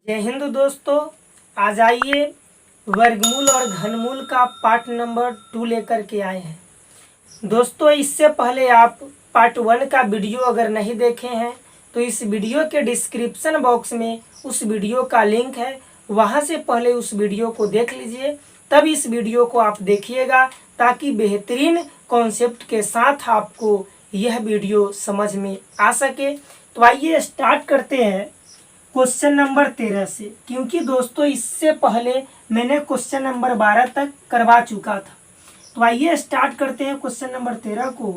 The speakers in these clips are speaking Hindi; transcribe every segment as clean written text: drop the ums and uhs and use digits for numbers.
जय हिंद दोस्तों, आज आइए वर्गमूल और घनमूल का पार्ट नंबर 2 लेकर के आए हैं। दोस्तों, इससे पहले आप पार्ट 1 का वीडियो अगर नहीं देखे हैं तो इस वीडियो के डिस्क्रिप्शन बॉक्स में उस वीडियो का लिंक है, वहां से पहले उस वीडियो को देख लीजिए, तब इस वीडियो को आप देखिएगा ताकि बेहतरीन कॉन्सेप्ट के साथ आपको यह वीडियो समझ में आ सके। तो आइए स्टार्ट करते हैं क्वेश्चन नंबर 13 से, क्योंकि दोस्तों इससे पहले मैंने क्वेश्चन नंबर 12 तक करवा चुका था। तो आइए स्टार्ट करते हैं क्वेश्चन नंबर 13 को।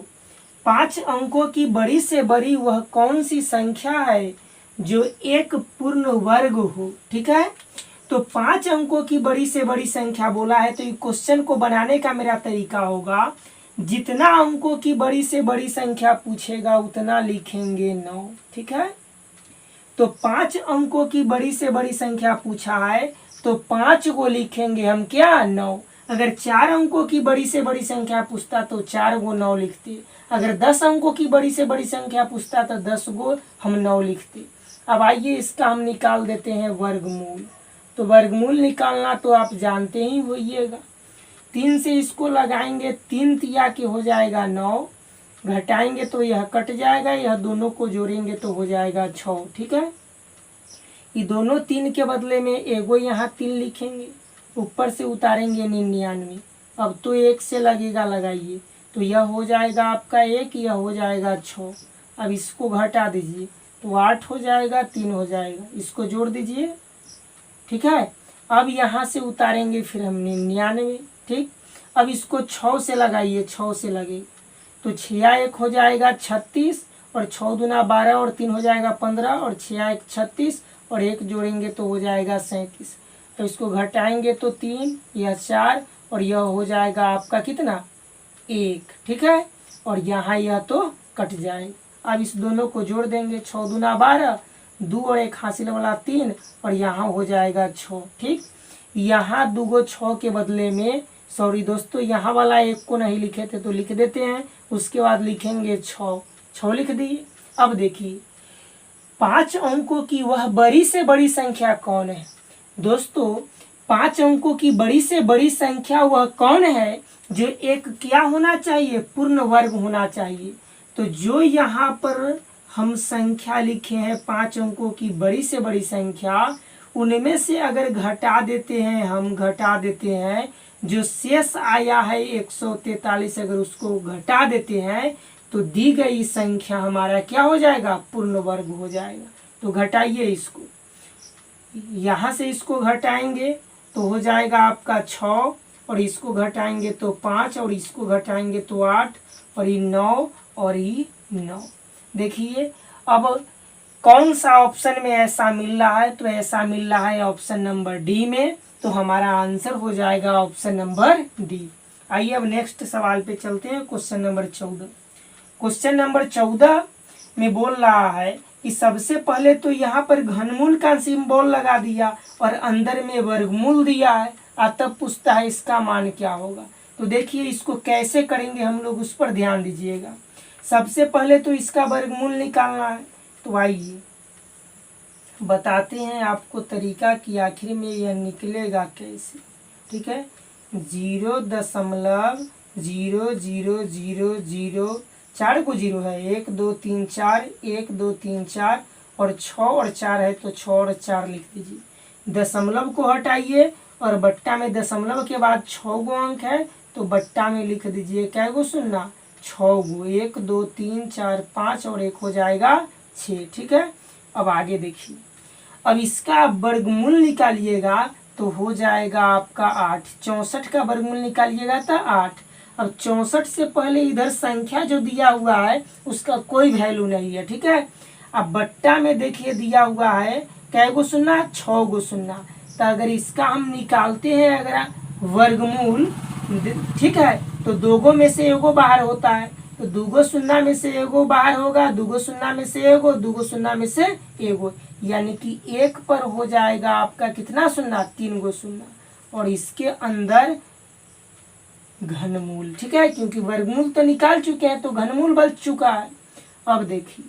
5 अंकों की बड़ी से बड़ी वह कौन सी संख्या है जो एक पूर्ण वर्ग हो। ठीक है, तो 5 अंकों की बड़ी से बड़ी संख्या बोला है, तो ये क्वेश्चन को बनाने का मेरा तरीका होगा, जितना अंकों की बड़ी से बड़ी संख्या पूछेगा उतना लिखेंगे 9। ठीक है, तो 5 अंकों की बड़ी से बड़ी संख्या पूछा है तो 5 को लिखेंगे हम क्या 9। अगर 4 अंकों की बड़ी से बड़ी संख्या पूछता तो 4 को 9 लिखते। अगर 10 अंकों की बड़ी से बड़ी संख्या पूछता तो 10 को हम 9 लिखते। अब आइए इसका हम निकाल देते हैं वर्गमूल। तो वर्गमूल निकालना तो आप जानते ही होइएगा। 3 से इसको लगाएंगे, 3 तिया के हो जाएगा 9, घटाएंगे तो यह कट जाएगा, यह दोनों को जोड़ेंगे तो हो जाएगा 6। ठीक है, ये दोनों 3 के बदले में एगो यहाँ 3 लिखेंगे, ऊपर से उतारेंगे 99। अब तो 1 से लगेगा, लगाइए तो यह हो जाएगा आपका 1, यह हो जाएगा 6। अब इसको घटा दीजिए तो 8 हो जाएगा, 3 हो जाएगा, इसको जोड़ दीजिए। ठीक है, अब यहाँ से उतारेंगे फिर हम 99। ठीक, अब इसको 6 से लगाइए, 6 से लगेगा तो 6 1 हो जाएगा 36, और 6 दूना 12 और 3 हो जाएगा 15, और 6 1 36 और 1 जोड़ेंगे तो हो जाएगा 37। तो इसको घटाएंगे तो 3, यह 4 और यह हो जाएगा आपका कितना 1। ठीक है, और यहाँ यह तो कट जाएगा। अब इस दोनों को जोड़ देंगे, 6 दूना 12, 2 और 1 हासिल वाला 3, और यहाँ हो जाएगा 6। ठीक, यहाँ 2 6 के बदले में, सॉरी दोस्तों, यहाँ वाला 1 को नहीं लिखे थे तो लिख देते हैं, उसके बाद लिखेंगे 6 लिख दिए। अब देखिए 5 अंकों की वह बड़ी से बड़ी संख्या कौन है। दोस्तों 5 अंकों की बड़ी से बड़ी संख्या वह कौन है जो एक क्या होना चाहिए, पूर्ण वर्ग होना चाहिए। तो जो यहाँ पर हम संख्या लिखे हैं 5 अंकों की बड़ी से बड़ी संख्या, उनमें से अगर घटा देते हैं, हम घटा देते हैं, जो शेष आया है 143, अगर उसको घटा देते हैं तो दी गई संख्या हमारा क्या हो जाएगा, पूर्ण वर्ग हो जाएगा। तो घटाइए इसको, यहाँ से इसको घटाएंगे तो हो जाएगा आपका 6, और इसको घटाएंगे तो 5, और इसको घटाएंगे तो 8, और ये 9 और ये 9। देखिए अब कौन सा ऑप्शन में ऐसा मिल रहा है, तो ऐसा मिल रहा है ऑप्शन नंबर डी में। तो हमारा आंसर हो जाएगा ऑप्शन नंबर डी। आइए अब नेक्स्ट सवाल पे चलते हैं, क्वेश्चन नंबर 14। क्वेश्चन नंबर 14 में बोल रहा है कि सबसे पहले तो यहाँ पर घनमूल का सिंबल लगा दिया और अंदर में वर्गमूल दिया है, तब पूछता है इसका मान क्या होगा। तो देखिए इसको कैसे करेंगे हम लोग, उस पर ध्यान दीजिएगा। सबसे पहले तो इसका वर्गमूल निकालना है, तो आइए बताते हैं आपको तरीका कि आखिर में यह निकलेगा कैसे। ठीक है, 0.0000, 4 को 0 है, 1 2 3 4, 1 2 3 4, और 6 और 4 है तो 6 और 4 लिख दीजिए। दशमलव को हटाइए और बट्टा में दशमलव के बाद 6 गो अंक है तो बट्टा में लिख दीजिए क्या गो सुनना, 6 गो, 1 2 3 4 5 और 1 हो जाएगा 6। ठीक है, अब आगे देखिए, अब इसका वर्गमूल निकालिएगा तो हो जाएगा आपका 8। 64 का वर्गमूल निकालिएगा तो 8। अब 64 से पहले इधर संख्या जो दिया हुआ है उसका कोई वैल्यू नहीं है। ठीक है, अब बट्टा में देखिए दिया हुआ है कै गो सुनना, 6 गो सुनना। तो अगर इसका हम निकालते हैं अगर वर्गमूल, ठीक है, तो 2 गो में से एगो बाहर होता है, तो 2 गो शून्य में से एगो बाहर होगा, 2 गो शून्य में से एगो, 2 गो शून्य में से एगो, यानी कि 1 पर हो जाएगा आपका कितना शून्य, 3 गो शून्य, और इसके अंदर घनमूल। ठीक है, क्योंकि वर्गमूल तो निकाल चुके हैं तो घनमूल बच चुका है। अब देखिए,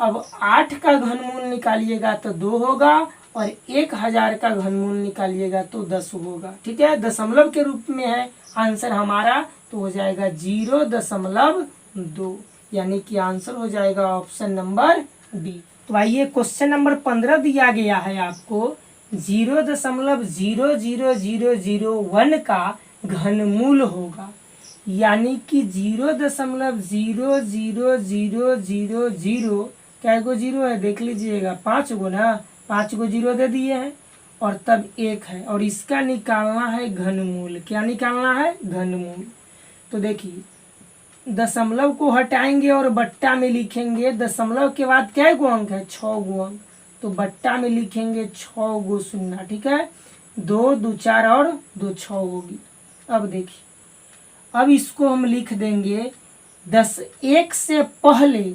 अब 8 का घनमूल निकालिएगा तो 2 होगा, और 1000 का घनमूल निकालिएगा तो 10 होगा। ठीक है, दशमलव के रूप में है आंसर हमारा, तो हो जाएगा 0.2, यानी कि आंसर हो जाएगा ऑप्शन नंबर डी। तो आइए क्वेश्चन नंबर 15 दिया गया है आपको, 0.00001 का घनमूल होगा, यानी कि 0.00000 क्या गो जीरो है देख लीजिएगा, 5 गो ना, 5 गो जीरो दे दिए हैं और तब 1 है, और इसका निकालना है घनमूल। क्या निकालना है? घनमूल। तो देखिए दशमलव को हटाएंगे और बट्टा में लिखेंगे, दशमलव के बाद क्या गो अंक है? 6 गो अंक, तो बट्टा में लिखेंगे 6 गो शून्य। ठीक है, 2 2 4 और 2 6 होगी। अब देखिए, अब इसको हम लिख देंगे 1 से पहले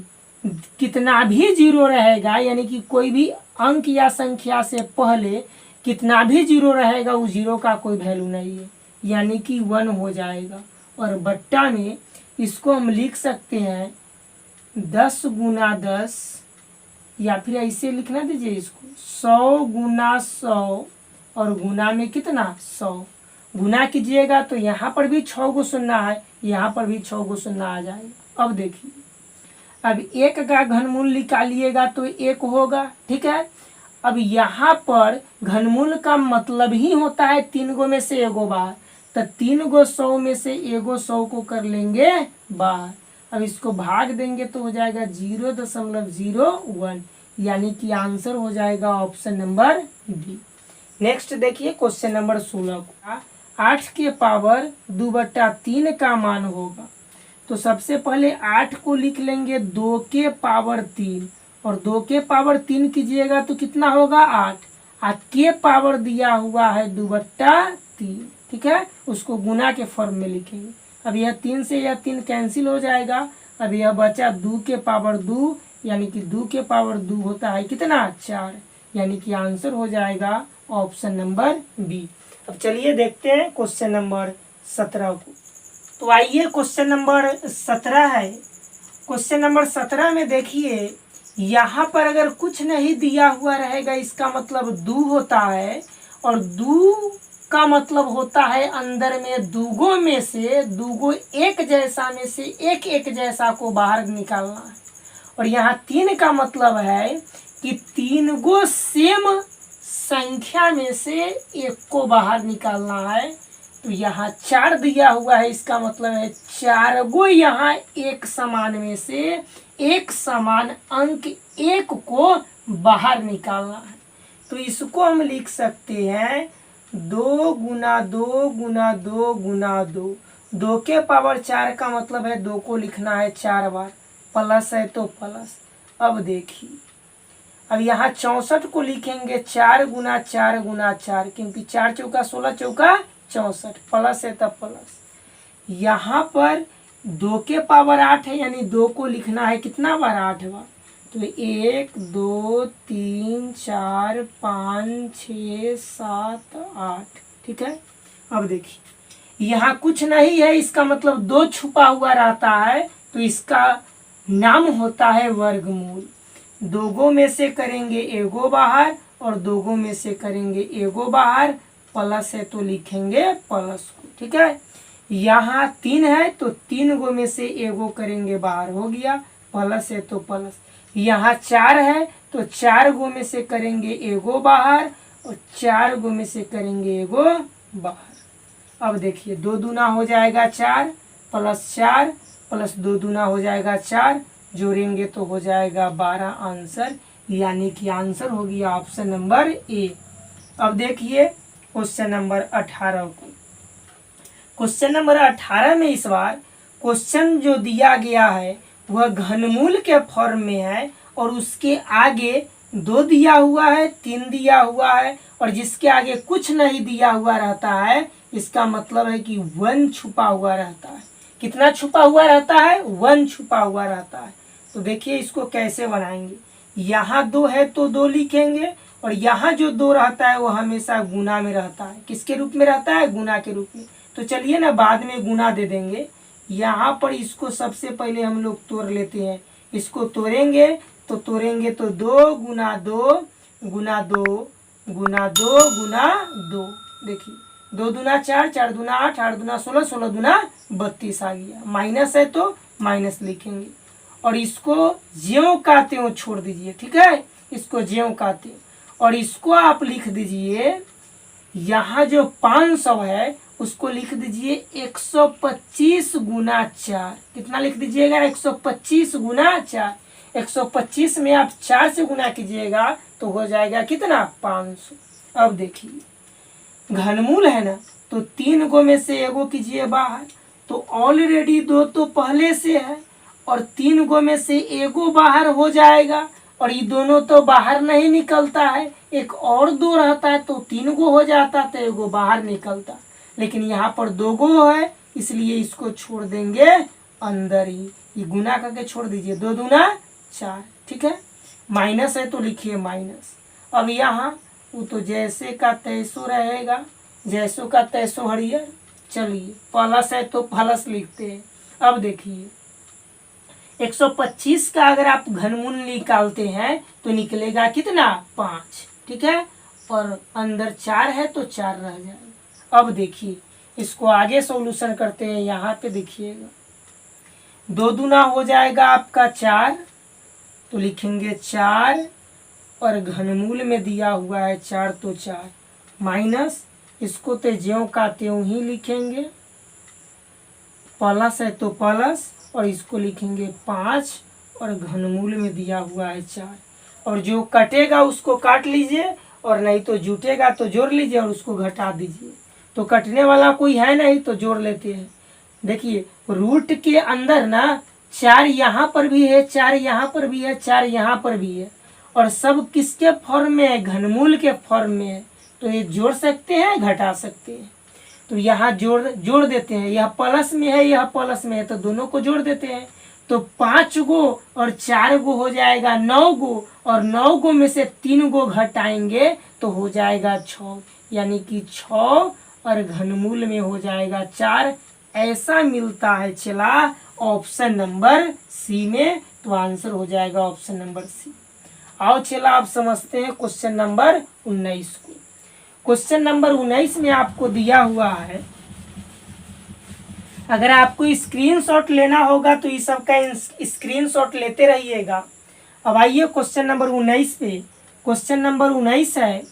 कितना भी जीरो रहेगा, यानी कि कोई भी अंक या संख्या से पहले कितना भी जीरो रहेगा उस जीरो का कोई वैल्यू नहीं है, यानी कि 1 हो जाएगा। और बट्टा में इसको हम लिख सकते हैं 10 गुना 10, या फिर ऐसे लिखना दीजिए इसको 100 गुना 100, और गुना में कितना? 100 गुना कीजिएगा तो यहाँ पर भी 6 गो शून्य है, यहाँ पर भी 6 गो शून्य आ जाएगा। अब देखिए, अब 1 का घनमूल निकालिएगा तो 1 होगा। ठीक है, अब यहाँ पर घनमूल का मतलब ही होता है 3 गो में से एगो बाहर, तो 3 गो 100 में से एगो 100 को कर लेंगे बाहर। अब इसको भाग देंगे तो हो जाएगा 0.01, यानी कि आंसर हो जाएगा ऑप्शन नंबर डी। नेक्स्ट देखिए क्वेश्चन नंबर 16 का, 8 के पावर 2/3 का मान होगा। तो सबसे पहले 8 को लिख लेंगे 2 के पावर 3, और 2 के पावर 3 कीजिएगा तो कितना होगा? 8। के पावर दिया हुआ है 2/3। ठीक है, उसको गुना के फॉर्म में लिखेंगे। अब यह 3 से यह 3 कैंसिल हो जाएगा, अब यह बचा 2 के पावर 2, यानी कि 2 के पावर 2 होता है कितना? 4, यानी कि आंसर हो जाएगा ऑप्शन नंबर बी। अब चलिए देखते हैं क्वेश्चन नंबर 17 को। तो आइए क्वेश्चन नंबर 17 है। क्वेश्चन नंबर 17 में देखिए, यहाँ पर अगर कुछ नहीं दिया हुआ रहेगा इसका मतलब 2 होता है, और 2 का मतलब होता है अंदर में दूगो में से दूगो एक जैसा में से एक एक जैसा को बाहर निकालना है। और यहाँ 3 का मतलब है कि 3 गो सेम संख्या में से एक को बाहर निकालना है। तो यहाँ 4 दिया हुआ है, इसका मतलब है 4 गो यहाँ एक समान में से एक समान अंक 1 को बाहर निकालना है। तो इसको हम लिख सकते हैं 2 गुना 2 गुना 2 गुना 2। 2 के पावर 4 का मतलब है 2 को लिखना है 4 बार, प्लस है तो प्लस। अब देखिए, अब यहाँ 64 को लिखेंगे 4 गुना 4 गुना 4, क्योंकि 4 चौका 16 चौका 64, प्लस है तब प्लस। यहाँ पर 2 के पावर 8 है, यानी 2 को लिखना है कितना बार? 8 बार। तो 1 2 3 4 5 6 7 8। ठीक है, अब देखिए यहाँ कुछ नहीं है, इसका मतलब 2 छुपा हुआ रहता है, तो इसका नाम होता है वर्गमूल। 2 गो में से करेंगे एगो बाहर, और 2 गो में से करेंगे एगो बाहर, प्लस है तो लिखेंगे प्लस को। ठीक है, यहाँ 3 है तो 3 गो में से एगो करेंगे बाहर, हो गया, प्लस है तो प्लस। यहाँ 4 है तो 4 गो में से करेंगे एगो बाहर, और 4 गो में से करेंगे एगो बाहर। अब देखिए 2 दूना हो जाएगा 4, प्लस 4 प्लस 2 दूना हो जाएगा 4, जोड़ेंगे तो हो जाएगा 12 आंसर, यानी कि आंसर हो गया ऑप्शन नंबर ए। अब देखिए क्वेश्चन नंबर 18 को। क्वेश्चन नंबर 18 में इस बार क्वेश्चन जो दिया गया है वह घनमूल के फॉर्म में है, और उसके आगे 2 दिया हुआ है, 3 दिया हुआ है, और जिसके आगे कुछ नहीं दिया हुआ रहता है इसका मतलब है कि 1 छुपा हुआ रहता है। कितना छुपा हुआ रहता है? 1 छुपा हुआ रहता है। तो देखिए इसको कैसे बनाएंगे, यहाँ 2 है तो 2 लिखेंगे, और यहाँ जो 2 रहता है वो हमेशा गुना में रहता है। किसके रूप में रहता है? गुना के रूप में। तो चलिए ना बाद में गुना दे देंगे। यहाँ पर इसको सबसे पहले हम लोग तोड़ लेते हैं, इसको तोड़ेंगे तो 2 गुना 2 गुना 2 गुना 2 गुना 2। देखिए 2 दूना 4, 4 दूना 8, 8 दूना 16, 16 दूना 32 आ गया। माइनस है तो माइनस लिखेंगे और इसको ज्यों का त्यों छोड़ दीजिए। ठीक है, इसको ज्यों का त्यों, और इसको आप लिख दीजिए, यहाँ जो 500 है उसको लिख दीजिए 125 गुना 4। कितना लिख दीजिएगा? 125 गुना 4। 125 में आप 4 से गुना कीजिएगा तो हो जाएगा कितना? 500। अब देखिए घनमूल है ना, तो 3 गो में से एगो कीजिए बाहर, तो ऑलरेडी 2 तो पहले से है और 3 गो में से एगो बाहर हो जाएगा, और ये दोनों तो बाहर नहीं निकलता है, एक और 2 रहता है तो 3 गो हो जाता, तो एगो बाहर निकलता, लेकिन यहाँ पर 2 गो है इसलिए इसको छोड़ देंगे अंदर ही। ये गुना करके छोड़ दीजिए, 2 दूना 4। ठीक है, माइनस है तो लिखिए माइनस। अब यहाँ वो तो जैसे का तैसो रहेगा, जैसो का तैसो हरियर। चलिए प्लस है तो प्लस लिखते हैं। अब देखिए 125 का अगर आप घनमूल निकालते हैं तो निकलेगा कितना? 5। ठीक है, और अंदर 4 है तो 4 रह जाएगा। अब देखिए इसको आगे सॉल्यूशन करते हैं। यहाँ पे देखिएगा 2 दूना हो जाएगा आपका 4, तो लिखेंगे 4, और घनमूल में दिया हुआ है 4 तो 4, माइनस इसको तो ज्यों का त्यों ही लिखेंगे, प्लस है तो प्लस, और इसको लिखेंगे 5, और घनमूल में दिया हुआ है 4, और जो कटेगा उसको काट लीजिए, और नहीं तो जुटेगा तो जोड़ लीजिए और उसको घटा दीजिए। तो कटने वाला कोई है नहीं तो जोड़ लेते हैं। देखिए रूट के अंदर ना 4 यहाँ पर भी है, 4 यहाँ पर भी है, 4 यहाँ पर भी है, और सब किसके फॉर्म में है? घनमूल के फॉर्म में है, तो ये जोड़ सकते हैं घटा सकते हैं। तो यहाँ जोड़ देते हैं, यह प्लस में है यह प्लस में है तो दोनों को जोड़ देते हैं, तो 5 गो और 4 गो हो जाएगा 9 गो, और 9 गो में से 3 गो घटाएंगे तो हो जाएगा 6, यानी कि 6 और घनमूल में हो जाएगा 4। ऐसा मिलता है चला ऑप्शन नंबर सी में, तो आंसर हो जाएगा ऑप्शन नंबर सी। आओ चला आप समझते हैं क्वेश्चन नंबर 19 को। क्वेश्चन नंबर 19 में आपको दिया हुआ है, अगर आपको स्क्रीनशॉट लेना होगा तो इस सब का स्क्रीनशॉट लेते रहिएगा। अब आइए क्वेश्चन नंबर 19 पे। क्वेश्चन नंबर 19 है,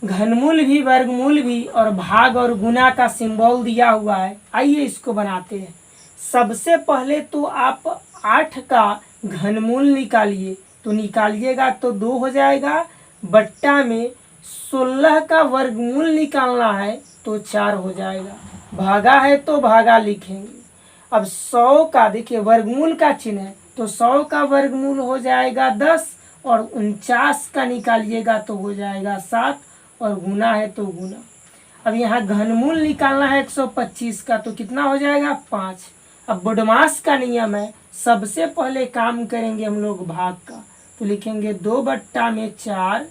घनमूल भी वर्गमूल भी और भाग और गुना का सिंबल दिया हुआ है। आइए इसको बनाते हैं। सबसे पहले तो आप 8 का घनमूल निकालिए, तो निकालिएगा तो 2 हो जाएगा, बट्टा में 16 का वर्गमूल निकालना है तो 4 हो जाएगा, भागा है तो भागा लिखेंगे। अब 100 का देखिए वर्गमूल का चिन्ह है, तो 100 का वर्गमूल हो जाएगा 10, और 49 का निकालिएगा तो हो जाएगा 7, और गुना है तो गुना। अब यहाँ घनमूल निकालना है 125 का, तो कितना हो जाएगा? 5। अब बदमाश का नियम है, सबसे पहले काम करेंगे हम लोग भाग का, तो लिखेंगे 2 बट्टा में 4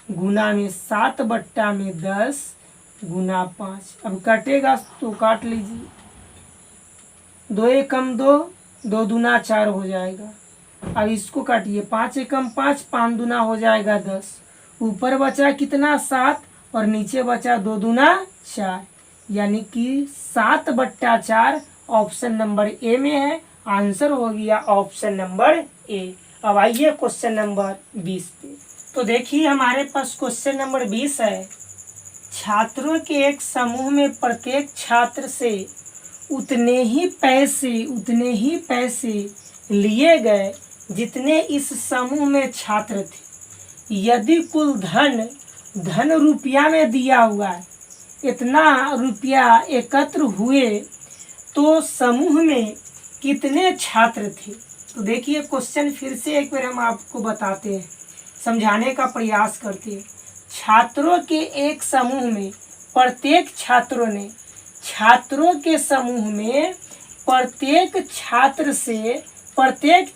गुना में 7 बट्टा में 10 गुना 5। अब कटेगा तो काट लीजिए, 2 एकम 2, 2 दूना 4 हो जाएगा। अब इसको काटिए, 5 एकम 5, 5 दूना हो जाएगा 10, ऊपर बचा कितना? 7, और नीचे बचा 2 दूना 4, यानी कि 7 बट्टा 4 ऑप्शन नंबर ए में है। आंसर हो गया ऑप्शन नंबर ए। अब आइए क्वेश्चन नंबर 20 पे। तो देखिए हमारे पास क्वेश्चन नंबर 20 है, छात्रों के एक समूह में प्रत्येक छात्र से उतने ही पैसे लिए गए जितने इस समूह में छात्र थे। यदि कुल धन रुपया में दिया हुआ है, इतना रुपया एकत्र हुए तो समूह में कितने छात्र थे? तो देखिए क्वेश्चन फिर से एक बार हम आपको बताते हैं, समझाने का प्रयास करते हैं। छात्रों के एक समूह में प्रत्येक छात्रों के समूह में प्रत्येक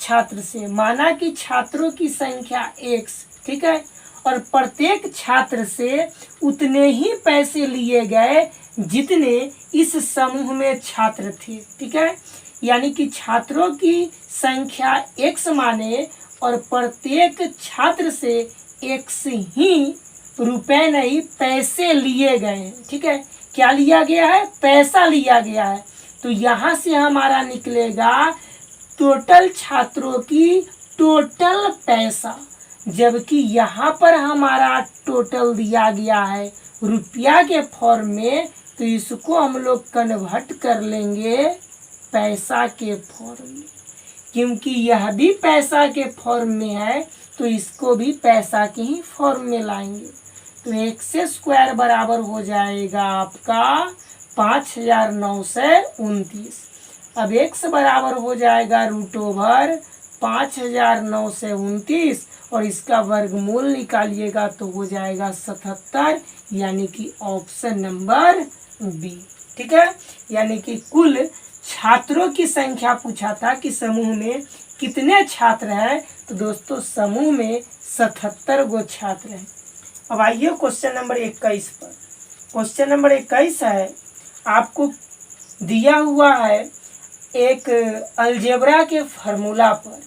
छात्र से माना कि छात्रों की संख्या x, ठीक है, और प्रत्येक छात्र से उतने ही पैसे लिए गए जितने इस समूह में छात्र थे। ठीक है, यानी कि छात्रों की संख्या x माने और प्रत्येक छात्र से x ही रुपए नहीं पैसे लिए गए हैं। ठीक है, क्या लिया गया है? पैसा लिया गया है। तो यहाँ से हमारा निकलेगा टोटल छात्रों की टोटल पैसा, जबकि यहाँ पर हमारा टोटल दिया गया है रुपया के फॉर्म में, तो इसको हम लोग कन्वर्ट कर लेंगे पैसा के फॉर्म में। क्योंकि यह भी पैसा के फॉर्म में है तो इसको भी पैसा के ही फॉर्म में लाएंगे। तो एक्स स्क्वायर बराबर हो जाएगा आपका 5929। अब एक्स बराबर हो जाएगा √ओवर 5929 और इसका वर्गमूल निकालिएगा तो हो जाएगा 77, यानी कि ऑप्शन नंबर बी। ठीक है, यानी कि कुल छात्रों की संख्या पूछा था कि समूह में कितने छात्र हैं, तो दोस्तों समूह में 77 गो छात्र हैं। अब आइए क्वेश्चन नंबर 21 पर। क्वेश्चन नंबर 21 है, आपको दिया हुआ है एक अलजेब्रा के फार्मूला पर।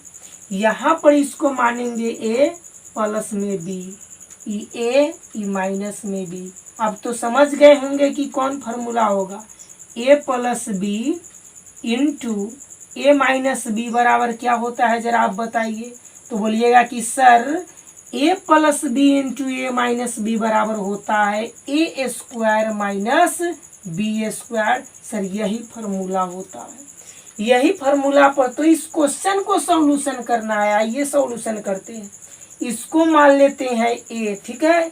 यहाँ पर इसको मानेंगे a प्लस में b, ए माइनस में b। अब तो समझ गए होंगे कि कौन फार्मूला होगा। a plus B into A minus B बराबर क्या होता है, जरा आप बताइए। तो बोलिएगा कि sir a plus B into A minus B बराबर होता है A square minus B square. Sir यही फार्मूला होता है, यही फार्मूला पर तो इस क्वेश्चन को सॉल्यूशन करना है। आइए सॉल्यूशन करते हैं। इसको मान लेते हैं ए। ठीक है,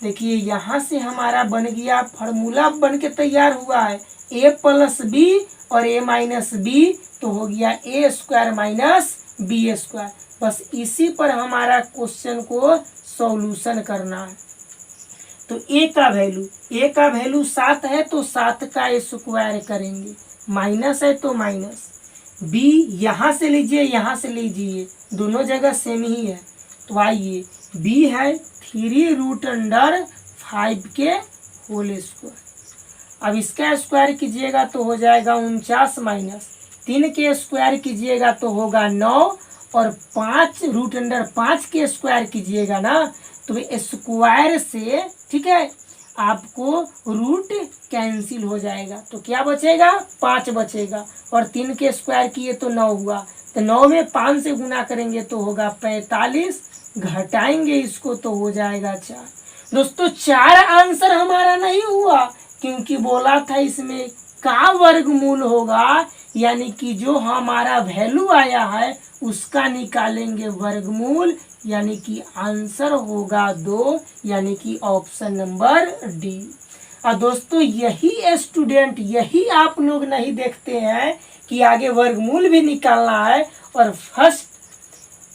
देखिए यहाँ से हमारा बन गया फार्मूला, बन के तैयार हुआ है a प्लस बी और a माइनस बी, तो हो गया ए स्क्वायर माइनस बी स्क्वायर। बस इसी पर हमारा क्वेश्चन को सॉल्यूशन करना है। तो a का वैल्यू 7 है तो 7 का स्क्वायर करेंगे, माइनस है तो माइनस। b यहाँ से लीजिए, यहाँ से लीजिए, दोनों जगह सेम ही है। तो आइए b है 3√5 के होल स्क्वायर। अब इसका स्क्वायर कीजिएगा तो हो जाएगा 49, माइनस 3 के स्क्वायर कीजिएगा तो होगा 9 और 5√5 के स्क्वायर कीजिएगा ना तो स्क्वायर से, ठीक है, आपको रूट कैंसिल हो जाएगा। तो क्या बचेगा? 5 बचेगा और 3 के स्क्वायर किए तो 9 हुआ। तो 9 में 5 से गुना करेंगे तो होगा 45, घटाएंगे इसको तो हो जाएगा 4। दोस्तों 4 आंसर हमारा नहीं हुआ, क्योंकि बोला था इसमें का वर्गमूल होगा, यानी कि जो हमारा वैल्यू आया है उसका निकालेंगे वर्गमूल, यानी कि आंसर होगा 2, यानी कि ऑप्शन नंबर डी। और दोस्तों यही स्टूडेंट, यही आप लोग नहीं देखते हैं कि आगे वर्गमूल भी निकालना है और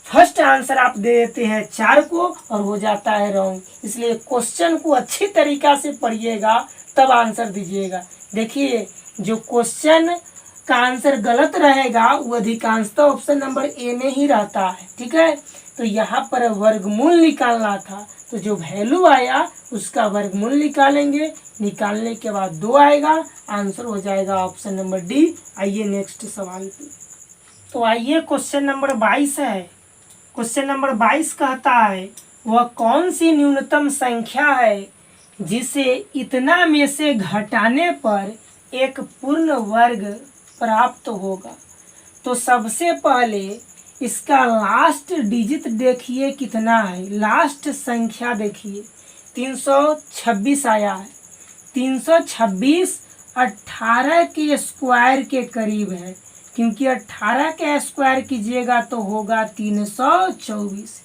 फर्स्ट आंसर आप दे देते हैं 4 को और हो जाता है रॉन्ग। इसलिए क्वेश्चन को अच्छी तरीका से पढ़िएगा तब आंसर दीजिएगा। देखिए जो क्वेश्चन का आंसर गलत रहेगा वो अधिकांशतः ऑप्शन नंबर ए में ही रहता है। ठीक है, तो यहाँ पर वर्गमूल निकालना था, तो जो वैल्यू आया उसका वर्गमूल निकालेंगे, निकालने के बाद 2 आएगा, आंसर हो जाएगा ऑप्शन नंबर डी। आइए नेक्स्ट सवाल पे। तो आइए क्वेश्चन नंबर 22 है। क्वेश्चन नंबर 22 कहता है वह कौन सी न्यूनतम संख्या है जिसे इतना में से घटाने पर एक पूर्ण वर्ग प्राप्त होगा। तो सबसे पहले इसका लास्ट डिजिट देखिए कितना है, लास्ट संख्या देखिए 326 आया है। 326 18 के स्क्वायर के करीब है, क्योंकि 18 के स्क्वायर कीजिएगा तो होगा 324।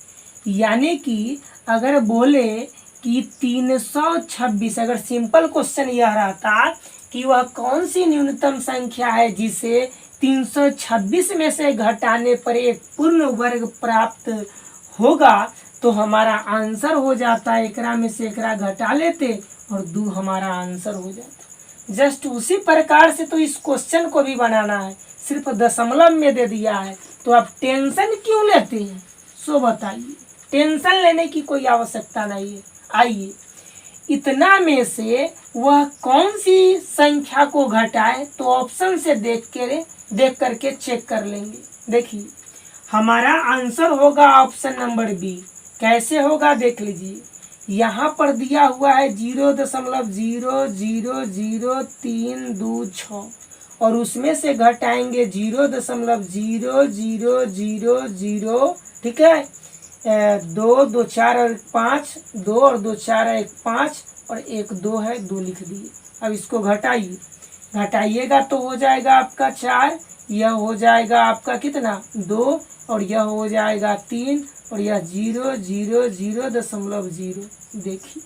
यानी कि अगर बोले कि 326, अगर सिंपल क्वेश्चन यह रहता कि वह कौन सी न्यूनतम संख्या है जिसे 326 में से घटाने पर एक पूर्ण वर्ग प्राप्त होगा, तो हमारा आंसर हो जाता है एकरा में से एकरा घटा लेते और 2 हमारा आंसर हो जाता। जस्ट उसी प्रकार से तो इस क्वेश्चन को भी बनाना है, सिर्फ दशमलव में दे दिया है, तो आप टेंशन क्यों लेते हैं? सो बताइए, टेंशन लेने की कोई आवश्यकता नहीं है। आइए इतना में से वह कौन सी संख्या को घटाए, तो ऑप्शन से देख करके चेक कर लेंगे। देखिए हमारा आंसर होगा ऑप्शन नंबर बी। कैसे होगा देख लीजिए, यहाँ पर दिया हुआ है 0.0000326 और उसमें से घटाएंगे 0.00000, ठीक है। दो, दो चार और एक पाँच, दो और दो चार है एक पाँच और एक दो है, दो लिख दिए। अब इसको घटाइए, घटाइएगा तो हो जाएगा आपका 4, यह हो जाएगा आपका कितना 2 और यह हो जाएगा 3 और यह 0.000। देखिए,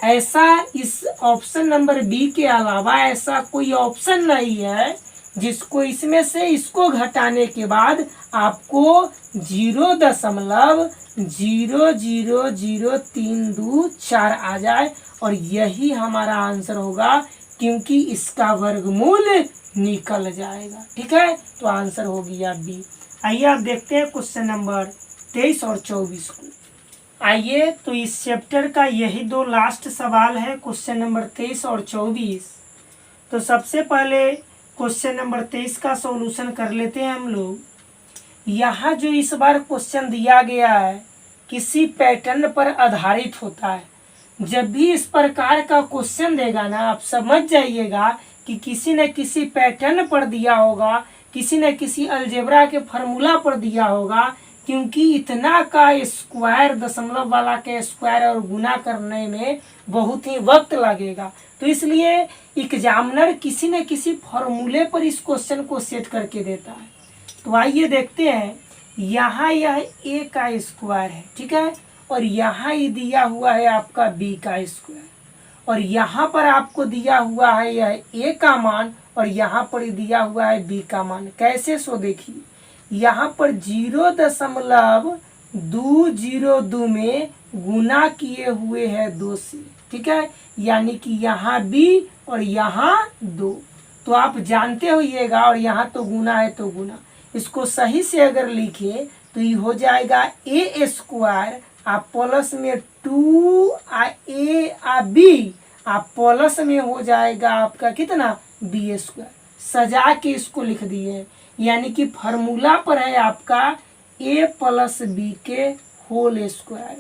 ऐसा इस ऑप्शन नंबर बी के अलावा ऐसा कोई ऑप्शन नहीं है जिसको इसमें से इसको घटाने के बाद आपको 0.00032 आ जाए और यही हमारा आंसर होगा, क्योंकि इसका वर्गमूल निकल जाएगा। ठीक है, तो आंसर हो गया बी। आइए आप देखते हैं क्वेश्चन नंबर 23 और 24 को। आइए तो इस चैप्टर का यही दो लास्ट सवाल है, क्वेश्चन नंबर 23 और 24। तो सबसे पहले क्वेश्चन नंबर 23 का सॉल्यूशन कर लेते हैं हम लोग। यहाँ जो इस बार क्वेश्चन दिया गया है किसी पैटर्न पर आधारित होता है। जब भी इस प्रकार का क्वेश्चन देगा ना, आप समझ जाइएगा कि किसी न किसी पैटर्न पर दिया होगा, किसी न किसी अलजेब्रा के फार्मूला पर दिया होगा, क्योंकि इतना का स्क्वायर, दशमलव वाला के स्क्वायर और गुना करने में बहुत ही वक्त लगेगा। तो इसलिए एग्जामिनर किसी न किसी फॉर्मूले पर इस क्वेश्चन को सेट करके देता है। तो आइए देखते हैं, यहाँ यह ए का स्क्वायर है, ठीक है, और यहाँ ही दिया हुआ है आपका बी का स्क्वायर, और यहाँ पर आपको दिया हुआ है यह ए का मान और यहाँ पर दिया हुआ है बी का मान। कैसे, सो देखिए, यहाँ पर 0.202 में गुना किए हुए हैं 2 से, ठीक है, यानी कि यहाँ बी और यहाँ 2। तो आप जानते होइएगा, और यहाँ तो गुना है तो गुना, इसको सही से अगर लिखे तो ये हो जाएगा ए स्क्वायर आप प्लस में 2a बी आप प्लस में हो जाएगा आपका कितना बी स्क्वायर। सजा के इसको लिख दिए, यानी कि फार्मूला पर है आपका a प्लस बी के whole square.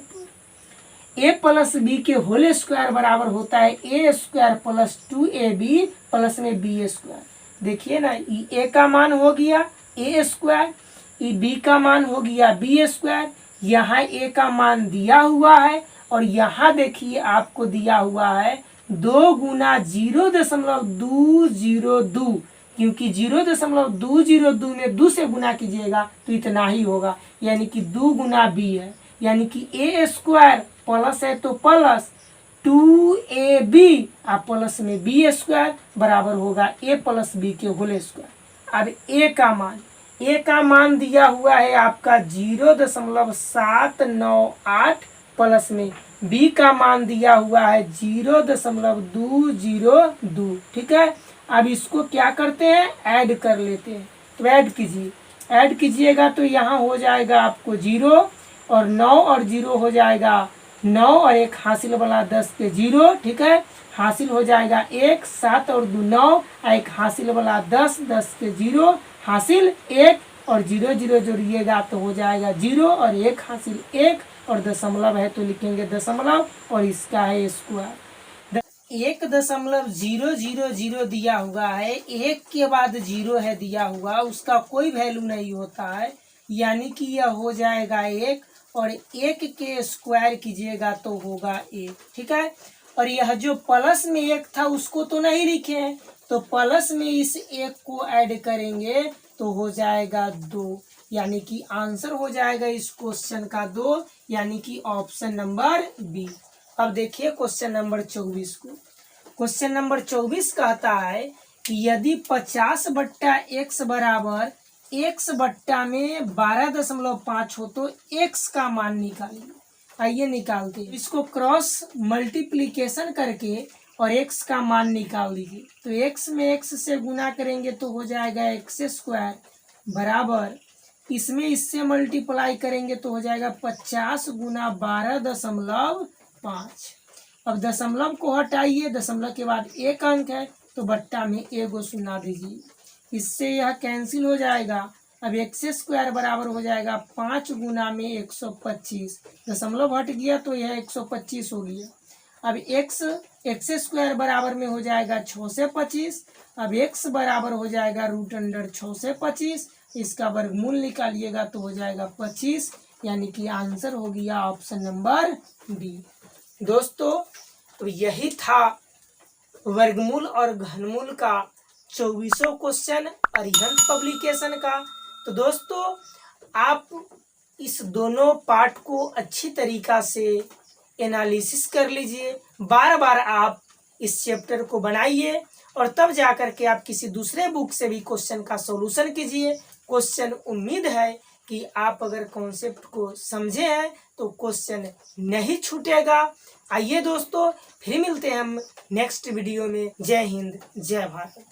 a plus B के होल स्क्वायर बराबर होता है a square plus 2ab plus में बी स्क्वायर। देखिए ना, ये a का मान हो गया a स्क्वायर, ये b का मान हो गया b स्क्वायर, यहाँ a का मान दिया हुआ है और यहाँ देखिए आपको दिया हुआ है 2 गुना 0.202, क्योंकि 0.202 में 2 से गुना कीजिएगा तो इतना ही होगा, यानी कि 2 गुना बी है, यानी कि ए स्क्वायर प्लस है तो प्लस 2ab आप प्लस में बी स्क्वायर बराबर होगा ए प्लस बी के होल स्क्वायर। अब ए का मान दिया हुआ है आपका 0.798 प्लस में बी का मान दिया हुआ है 0.202, ठीक है। अब इसको क्या करते हैं, ऐड कर लेते हैं। तो ऐड कीजिएगा तो यहाँ हो जाएगा आपको 0 और 9 और 0 हो जाएगा 9 और एक हासिल वाला 10 के 0, ठीक है, हासिल हो जाएगा 1, 7 और 2 9, एक हासिल वाला 10, 10 के 0 हासिल 1 और 0 0 जोड़िएगा तो हो जाएगा 0 और 1 हासिल 1 और दशमलव है तो लिखेंगे दशमलव और इसका है स्क्वायर। 1.000 दिया हुआ है, 1 के बाद 0 है दिया हुआ, उसका कोई वैल्यू नहीं होता है, यानी कि यह हो जाएगा 1 और 1 के स्क्वायर कीजिएगा तो होगा 1, ठीक है। और यह जो प्लस में 1 था उसको तो नहीं लिखे हैं, तो प्लस में इस 1 को ऐड करेंगे तो हो जाएगा 2, यानी कि आंसर हो जाएगा इस क्वेश्चन का 2, यानी कि ऑप्शन नंबर बी। अब देखिए क्वेश्चन नंबर 24 को। क्वेश्चन नंबर 24 कहता है कि यदि 50/x बराबर x बट्टा में 12.5 हो तो x का मान निकालिए। आइए निकालते हैं, इसको क्रॉस मल्टीप्लीकेशन करके और x का मान निकाल दीजिए। तो x में x से गुना करेंगे तो हो जाएगा x स्क्वायर बराबर, इसमें इससे मल्टीप्लाई करेंगे तो हो जाएगा 50 गुना 12.5। अब दशमलव को हटाइए, दशमलव के बाद एक अंक है तो बट्टा में एगो सुना दीजिए, इससे यह कैंसिल हो जाएगा अब एक्स स्क्वायर बराबर हो जाएगा 5 गुना में 125, दशमलव हट गया तो यह 125 हो गया। अब एक्स स्क्वायर बराबर में हो जाएगा 6 से 25। अब एक्स बराबर हो जाएगा √6 से 25, इसका वर्गमूल निकालिएगा तो हो जाएगा 25, यानी कि आंसर हो गया ऑप्शन नंबर बी। दोस्तों तो यही था वर्गमूल और घनमूल का 24वां क्वेश्चन अरिहंत पब्लिकेशन का। तो दोस्तों आप इस दोनों पार्ट को अच्छी तरीका से एनालिसिस कर लीजिए, बार बार आप इस चैप्टर को बनाइए और तब जाकर के आप किसी दूसरे बुक से भी क्वेश्चन का सॉल्यूशन कीजिए। क्वेश्चन उम्मीद है कि आप अगर कॉन्सेप्ट को समझे हैं तो क्वेश्चन नहीं छूटेगा। आइए दोस्तों फिर मिलते हैं हम नेक्स्ट वीडियो में। जय हिंद जय भारत।